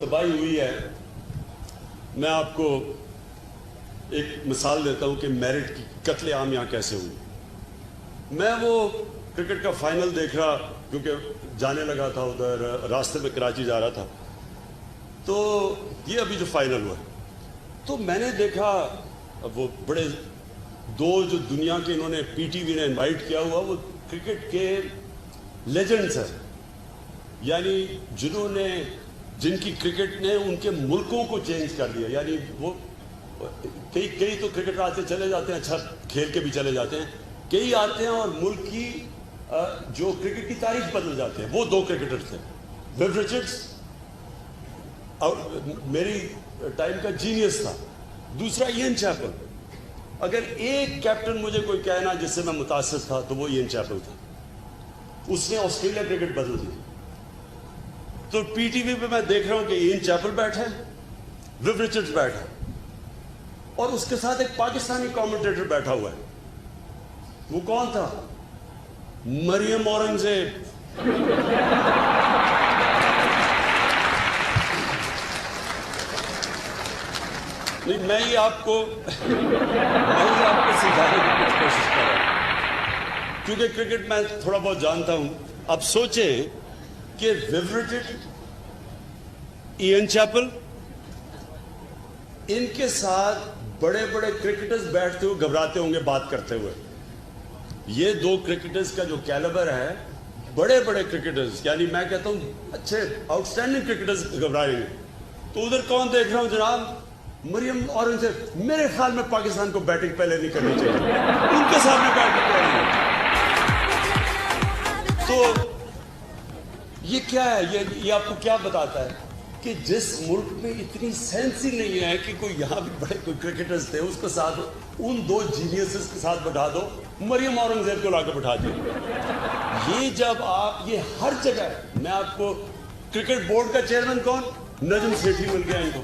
तबाही हुई है। मैं आपको एक मिसाल देता हूं कि मेरिट की कत्ले आम यहाँ कैसे हुई। मैं वो क्रिकेट का फाइनल देख रहा, क्योंकि जाने लगा था उधर, रास्ते में कराची जा रहा था, तो ये अभी जो फाइनल हुआ तो मैंने देखा वो बड़े दो जो दुनिया के इन्होंने पीटीवी ने इनवाइट किया हुआ वो क्रिकेट के लेजेंड्स हैं, यानी जिन्होंने जिनकी क्रिकेट ने उनके मुल्कों को चेंज कर दिया। यानी वो कई तो क्रिकेटर आते चले जाते हैं, अच्छा खेल के भी चले जाते हैं, कई आते हैं और मुल्क की जो क्रिकेट की तारीख बदल जाते हैं। वो दो क्रिकेटर थे, विव रिचर्ड्स और मेरी टाइम का जीनियस था, दूसरा इयन चैपल। अगर एक कैप्टन मुझे कोई कहना जिससे मैं मुतासिर था तो वो इयन चैपल था, उसने ऑस्ट्रेलिया क्रिकेट बदल दी। तो पीटीवी पे मैं देख रहा हूं कि इयन चैपल बैठा है, विव रिचर्ड्स बैठा है और उसके साथ एक पाकिस्तानी कमेंटेटर बैठा हुआ है। वो कौन था? मरियम औरंगजेब। नहीं, मैं ही आपको सिखाने की कोशिश कर रहा हूं, क्योंकि क्रिकेट मैं थोड़ा बहुत जानता हूं। अब सोचें कि विव रिचर्ड्स, इयन चैपल, इनके साथ बड़े बड़े क्रिकेटर्स बैठते हुए घबराते होंगे बात करते हुए। ये दो क्रिकेटर्स का जो कैलिबर है, बड़े बड़े क्रिकेटर्स, यानी मैं कहता हूं अच्छे आउटस्टैंडिंग क्रिकेटर्स घबराएंगे। तो उधर कौन देख रहा हूं जनाब? मरियम औरंगजेब। मेरे ख्याल में पाकिस्तान को बैटिंग पहले नहीं करनी चाहिए, उनके सामने बैटिंग करनी है। तो ये क्या है? ये आपको क्या बताता है कि जिस मुल्क में इतनी सेंस ही नहीं है कि कोई यहाँ भी बड़े कोई क्रिकेटर्स थे, उसके साथ उन दो जीनियसेस के साथ बैठा दो, मरियम औरंगजेब को लाकर बैठा दिया। ये जब आप, ये हर जगह, मैं आपको क्रिकेट बोर्ड का चेयरमैन कौन? नजम सेठी मिल गया इनको।